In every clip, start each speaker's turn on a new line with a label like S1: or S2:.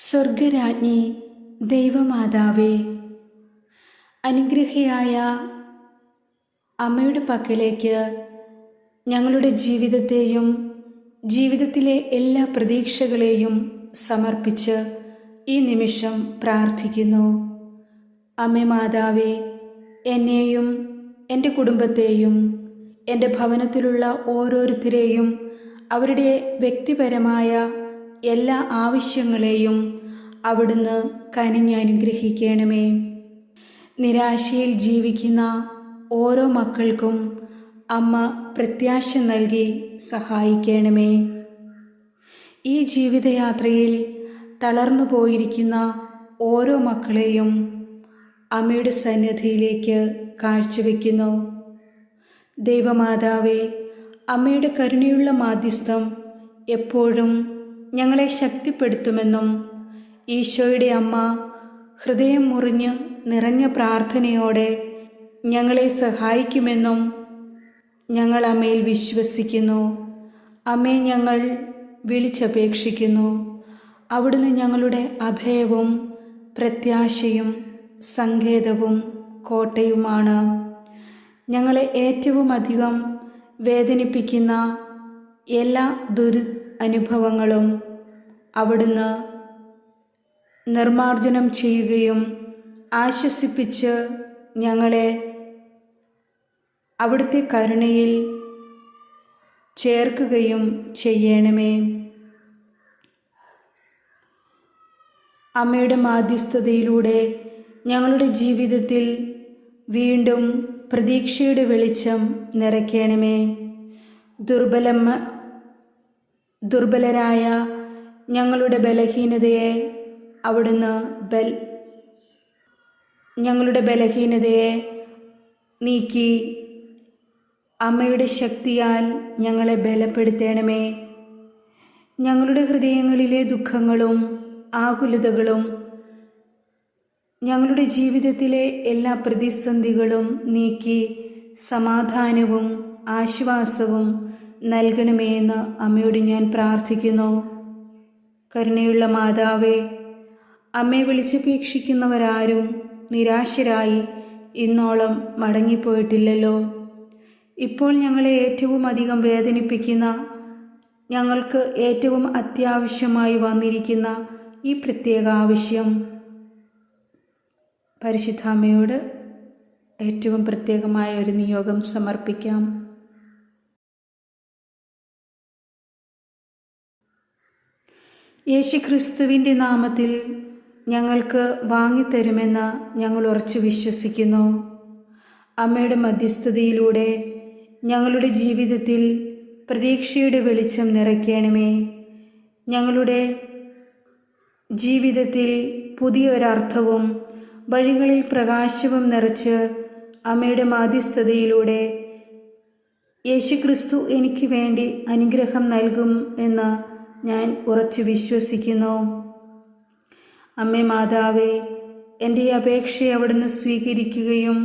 S1: സ്വർഗരാജ്ഞി ദൈവമാതാവേ, അനുഗ്രഹിയായ അമ്മയുടെ പക്കലേക്ക് ഞങ്ങളുടെ ജീവിതത്തെയും ജീവിതത്തിലെ എല്ലാ പ്രതീക്ഷകളെയും സമർപ്പിച്ച് ഈ നിമിഷം പ്രാർത്ഥിക്കുന്നു. അമ്മേ മാതാവേ, എന്നെയും എൻ്റെ കുടുംബത്തെയും എൻ്റെ ഭവനത്തിലുള്ള ഓരോരുത്തരെയും അവരുടെ വ്യക്തിപരമായ എല്ലാ ആവശ്യങ്ങളെയും അവിടുന്ന് കനിഞ്ഞ് അനുഗ്രഹിക്കണമേ. നിരാശയിൽ ജീവിക്കുന്ന ഓരോ മക്കൾക്കും അമ്മ പ്രത്യാശ നൽകി സഹായിക്കണമേ. ഈ ജീവിതയാത്രയിൽ തളർന്നു പോയിരിക്കുന്ന ഓരോ മക്കളെയും അമ്മയുടെ സന്നിധിയിലേക്ക് കാഴ്ചവെക്കുന്നു. ദൈവമാതാവേ, അമ്മയുടെ കരുണയുള്ള മാധ്യസ്ഥം എപ്പോഴും ഞങ്ങളെ ശക്തിപ്പെടുത്തുമെന്നും ഈശോയുടെ അമ്മ ഹൃദയം മുറിഞ്ഞ് നിറഞ്ഞ പ്രാർത്ഥനയോടെ ഞങ്ങളെ സഹായിക്കുമെന്നും ഞങ്ങൾ അമ്മയിൽ വിശ്വസിക്കുന്നു. അമ്മയെ ഞങ്ങൾ വിളിച്ചപേക്ഷിക്കുന്നു. അവിടുന്ന് ഞങ്ങളുടെ അഭയവും പ്രത്യാശയും സങ്കേതവും കോട്ടയുമാണ്. ഞങ്ങളെ ഏറ്റവും അധികം വേദനിപ്പിക്കുന്ന എല്ലാ അനുഭവങ്ങളും അവിടുന്ന് നിർമ്മാർജ്ജനം ചെയ്യുകയും ആശ്വസിപ്പിച്ച് ഞങ്ങളെ അവിടുത്തെ കരുണയിൽ ചേർക്കുകയും ചെയ്യണമേ. അമ്മയുടെ മാധ്യസ്ഥതയിലൂടെ ഞങ്ങളുടെ ജീവിതത്തിൽ വീണ്ടും പ്രതീക്ഷയുടെ വെളിച്ചം നിറയ്ക്കണമേ. ദുർബലരായ ഞങ്ങളുടെ ബലഹീനതയെ അവിടുന്ന് നീക്കി അമ്മയുടെ ശക്തിയാൽ ഞങ്ങളെ ബലപ്പെടുത്തണമേ. ഞങ്ങളുടെ ഹൃദയങ്ങളിലെ ദുഃഖങ്ങളും ആകുലതകളും ഞങ്ങളുടെ ജീവിതത്തിലെ എല്ലാ പ്രതിസന്ധികളും നീക്കി സമാധാനവും ആശ്വാസവും നൽകണമേ എന്ന് അമ്മയോട് ഞാൻ പ്രാർത്ഥിക്കുന്നു. കരുണയുള്ള മാതാവേ, അമ്മയെ വിളിച്ചപേക്ഷിക്കുന്നവരാരും നിരാശരായി ഇന്നോളം മടങ്ങിപ്പോയിട്ടില്ലല്ലോ. ഇപ്പോൾ ഞങ്ങളെ ഏറ്റവും അധികം വേദനിപ്പിക്കുന്ന, ഞങ്ങൾക്ക് ഏറ്റവും അത്യാവശ്യമായി വന്നിരിക്കുന്ന ഈ പ്രത്യേക ആവശ്യം പരിശുദ്ധ അമ്മയോട് ഏറ്റവും പ്രത്യേകമായ ഒരു നിയോഗം സമർപ്പിക്കാം. യേശുക്രിസ്തുവിൻ്റെ നാമത്തിൽ ഞങ്ങൾക്ക് വാങ്ങിത്തരുമെന്ന് ഞങ്ങൾ ഉറച്ചു വിശ്വസിക്കുന്നു. അമ്മയുടെ മധ്യസ്ഥതയിലൂടെ ഞങ്ങളുടെ ജീവിതത്തിൽ പ്രതീക്ഷയുടെ വെളിച്ചം നിറയ്ക്കണമേ. ഞങ്ങളുടെ ജീവിതത്തിൽ പുതിയൊരർത്ഥവും വഴികളിൽ പ്രകാശവും നിറച്ച് അമ്മയുടെ മാധ്യസ്ഥതയിലൂടെ യേശുക്രിസ്തു എനിക്ക് വേണ്ടി അനുഗ്രഹം നൽകും എന്ന് ഞാൻ ഉറച്ചു വിശ്വസിക്കുന്നു. അമ്മേ മാതാവേ, എൻ്റെ ഈ അപേക്ഷയെ അവിടുന്ന് സ്വീകരിക്കുകയും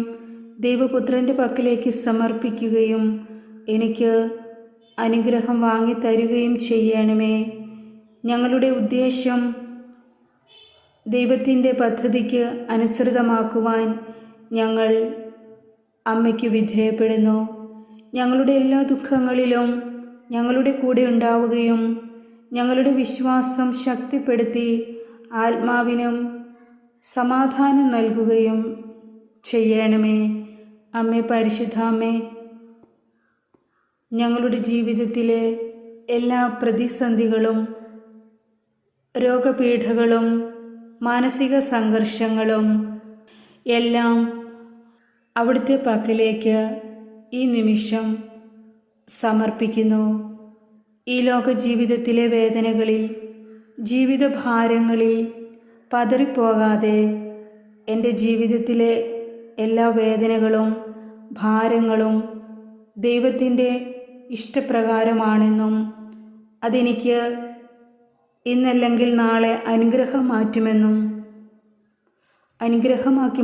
S1: ദൈവപുത്രൻ്റെ പക്കലേക്ക് സമർപ്പിക്കുകയും എനിക്ക് അനുഗ്രഹം വാങ്ങിത്തരുകയും ചെയ്യണമേ. ഞങ്ങളുടെ ഉദ്ദേശം ദൈവത്തിൻ്റെ പദ്ധതിക്ക് അനുസൃതമാക്കുവാൻ ഞങ്ങൾ അമ്മയ്ക്ക് വിധേയപ്പെടുന്നു. ഞങ്ങളുടെ എല്ലാ ദുഃഖങ്ങളിലും ഞങ്ങളുടെ കൂടെ ഉണ്ടാവുകയും ഞങ്ങളുടെ വിശ്വാസം ശക്തിപ്പെടുത്തി ആത്മാവിനും സമാധാനം നൽകുകയും ചെയ്യണമേ. അമ്മേ പരിശുദ്ധാമ്മേ, ഞങ്ങളുടെ ജീവിതത്തിലെ എല്ലാ പ്രതിസന്ധികളും രോഗപീഠകളും മാനസിക സംഘർഷങ്ങളും എല്ലാം അവിടുത്തെ പക്കലേക്ക് ഈ നിമിഷം സമർപ്പിക്കുന്നു. ഈ ലോക ജീവിതത്തിലെ വേദനകളിൽ, ജീവിതഭാരങ്ങളിൽ പതറിപ്പോകാതെ എൻ്റെ ജീവിതത്തിലെ എല്ലാ വേദനകളും ഭാരങ്ങളും ദൈവത്തിൻ്റെ ഇഷ്ടപ്രകാരമാണെന്നും അതെനിക്ക് ഇന്നല്ലെങ്കിൽ നാളെ അനുഗ്രഹമാക്കി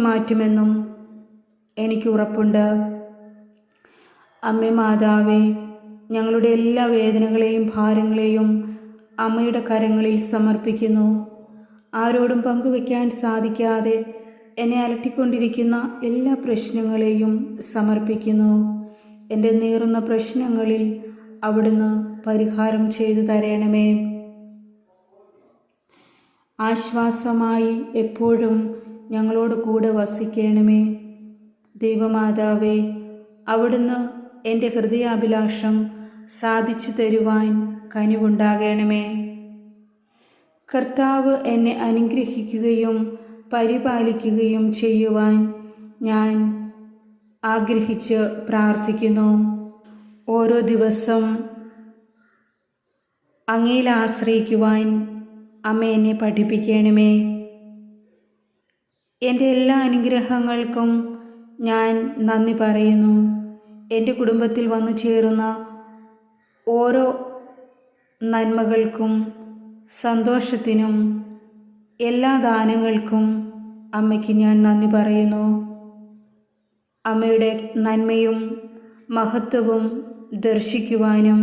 S1: മാറ്റുമെന്നും എനിക്ക് ഉറപ്പുണ്ട്. അമ്മേ മാതാവേ, ഞങ്ങളുടെ എല്ലാ വേദനകളെയും ഭാരങ്ങളെയും അമ്മയുടെ കരങ്ങളിൽ സമർപ്പിക്കുന്നു. ആരോടും പങ്കുവയ്ക്കാൻ സാധിക്കാതെ എന്നെ അലട്ടിക്കൊണ്ടിരിക്കുന്ന എല്ലാ പ്രശ്നങ്ങളെയും സമർപ്പിക്കുന്നു. എൻ്റെ നീറുന്ന പ്രശ്നങ്ങളിൽ അവിടുന്ന് പരിഹാരം ചെയ്തു തരണമേ. ആശ്വാസമായി എപ്പോഴും ഞങ്ങളോട് കൂടെ വസിക്കണമേ. ദൈവമാതാവേ, അവിടുന്ന് എൻ്റെ ഹൃദയാഭിലാഷം സാധിച്ചു തരുവാൻ കനിവുണ്ടാകണമേ. കർത്താവ് എന്നെ അനുഗ്രഹിക്കുകയും പരിപാലിക്കുകയും ചെയ്യുവാൻ ഞാൻ ആഗ്രഹിച്ച് പ്രാർത്ഥിക്കുന്നു. ഓരോ ദിവസം അങ്ങയിൽ ആശ്രയിക്കുവാൻ അമ്മ എന്നെ പഠിപ്പിക്കണമേ. എൻ്റെ എല്ലാ അനുഗ്രഹങ്ങൾക്കും ഞാൻ നന്ദി പറയുന്നു. എൻ്റെ കുടുംബത്തിൽ വന്നു ചേരുന്ന ഓരോ നന്മകൾക്കും സന്തോഷത്തിനും എല്ലാ ദാനങ്ങൾക്കും അമ്മയ്ക്ക് ഞാൻ നന്ദി പറയുന്നു. അമ്മയുടെ നന്മയും മഹത്വവും ദർശിക്കുവാനും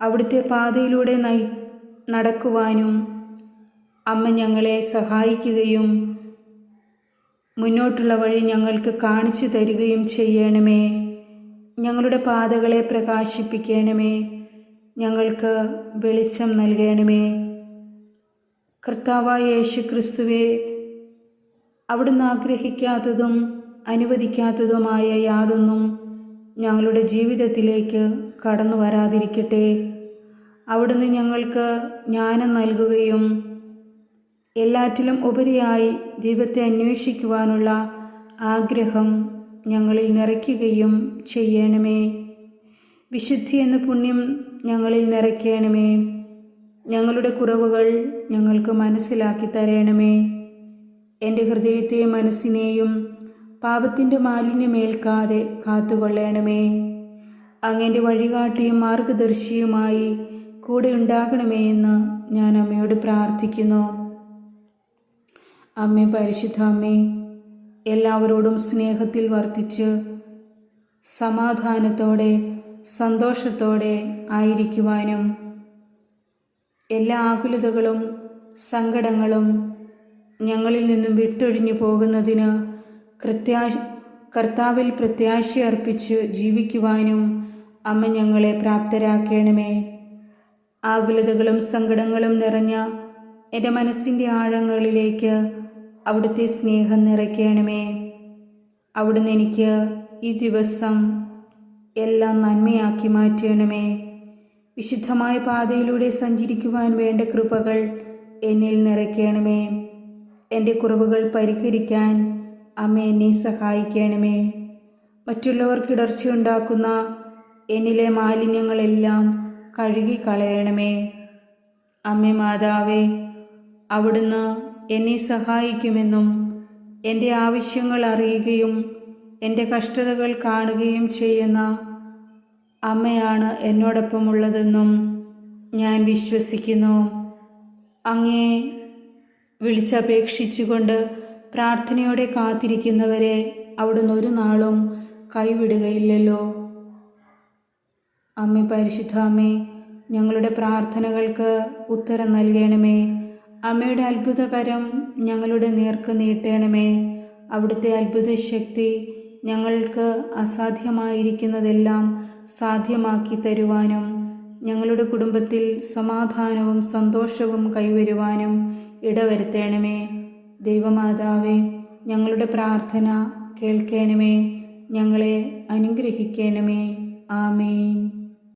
S1: അവിടുത്തെ പാതയിലൂടെ നടക്കുവാനും അമ്മ ഞങ്ങളെ സഹായിക്കുകയും മുന്നോട്ടുള്ള വഴി ഞങ്ങൾക്ക് കാണിച്ചു തരികയും ചെയ്യണമേ. ഞങ്ങളുടെ പാതകളെ പ്രകാശിപ്പിക്കണമേ. ഞങ്ങൾക്ക് വെളിച്ചം നൽകണമേ. കർത്താവായ യേശു ക്രിസ്തുവേ, അവിടുന്ന് ആഗ്രഹിക്കാത്തതും അനുവദിക്കാത്തതുമായ യാതൊന്നും ഞങ്ങളുടെ ജീവിതത്തിലേക്ക് കടന്നു വരാതിരിക്കട്ടെ. അവിടുന്ന് ഞങ്ങൾക്ക് ജ്ഞാനം നൽകുകയും എല്ലാറ്റിലും ഉപരിയായി ദൈവത്തെ അന്വേഷിക്കുവാനുള്ള ആഗ്രഹം ഞങ്ങളിൽ നിറയ്ക്കുകയും ചെയ്യണമേ. വിശുദ്ധി എന്ന പുണ്യം ഞങ്ങളിൽ നിറയ്ക്കണമേ. ഞങ്ങളുടെ കുറവുകൾ ഞങ്ങൾക്ക് മനസ്സിലാക്കി തരണമേ. എൻ്റെ ഹൃദയത്തെയും മനസ്സിനെയും പാപത്തിൻ്റെ മാലിന്യമേൽക്കാതെ കാത്തുകൊള്ളണമേ. അങ്ങൻ്റെ വഴികാട്ടിയും മാർഗദർശിയുമായി കൂടെ ഉണ്ടാകണമേ എന്ന് ഞാൻ അമ്മയോട് പ്രാർത്ഥിക്കുന്നു. അമ്മേ, പരിശുദ്ധ അമ്മേ, എല്ലാവരോടും സ്നേഹത്തിൽ വർത്തിച്ച് സമാധാനത്തോടെ സന്തോഷത്തോടെ ആയിരിക്കുവാനും എല്ലാ ആകുലതകളും സങ്കടങ്ങളും ഞങ്ങളിൽ നിന്നും വിട്ടൊഴിഞ്ഞു പോകുന്നതിന് കർത്താവിൽ പ്രത്യാശ അർപ്പിച്ച് ജീവിക്കുവാനും അമ്മ ഞങ്ങളെ പ്രാപ്തരാക്കണമേ. ആകുലതകളും സങ്കടങ്ങളും നിറഞ്ഞ എൻ്റെ മനസ്സിൻ്റെ ആഴങ്ങളിലേക്ക് അവിടുത്തെ സ്നേഹം നിറയ്ക്കണമേ. അവിടുന്ന് എനിക്ക് ഈ ദിവസം എല്ലാം നന്മയാക്കി മാറ്റണമേ. വിശുദ്ധമായ പാതയിലൂടെ സഞ്ചരിക്കുവാൻ വേണ്ട കൃപകൾ എന്നിൽ നിറയ്ക്കണമേ. എൻ്റെ കുറവുകൾ പരിഹരിക്കാൻ അമ്മ എന്നെ സഹായിക്കണമേ. മറ്റുള്ളവർക്ക് ഇടർച്ചയുണ്ടാക്കുന്ന എന്നിലെ മാലിന്യങ്ങളെല്ലാം കഴുകിക്കളയണമേ. അമ്മേ മാതാവേ, അവിടുന്ന് എന്നെ സഹായിക്കുമെന്നും എൻ്റെ ആവശ്യങ്ങൾ അറിയുകയും എൻ്റെ കഷ്ടതകൾ കാണുകയും ചെയ്യുന്ന അമ്മയാണ് എന്നോടൊപ്പമുള്ളതെന്നും ഞാൻ വിശ്വസിക്കുന്നു. അങ്ങേ വിളിച്ചപേക്ഷിച്ചുകൊണ്ട് പ്രാർത്ഥനയോടെ കാത്തിരിക്കുന്നവരെ അവിടുന്ന് ഒരു നാളും കൈവിടുകയില്ലല്ലോ. അമ്മേ, പരിശുദ്ധ അമ്മേ, ഞങ്ങളുടെ പ്രാർത്ഥനകൾക്ക് ഉത്തരം നൽകണമേ. അമ്മയുടെ അത്ഭുതകരം ഞങ്ങളുടെ നേർക്ക് നീട്ടണമേ. അവിടുത്തെ അത്ഭുത ശക്തി ഞങ്ങൾക്ക് അസാധ്യമായിരിക്കുന്നതെല്ലാം സാധ്യമാക്കി തരുവാനും ഞങ്ങളുടെ കുടുംബത്തിൽ സമാധാനവും സന്തോഷവും കൈവരുവാനും ഇടവരുത്തണമേ. ദൈവമാതാവേ, ഞങ്ങളുടെ പ്രാർത്ഥന കേൾക്കണമേ. ഞങ്ങളെ അനുഗ്രഹിക്കണമേ. ആമേൻ.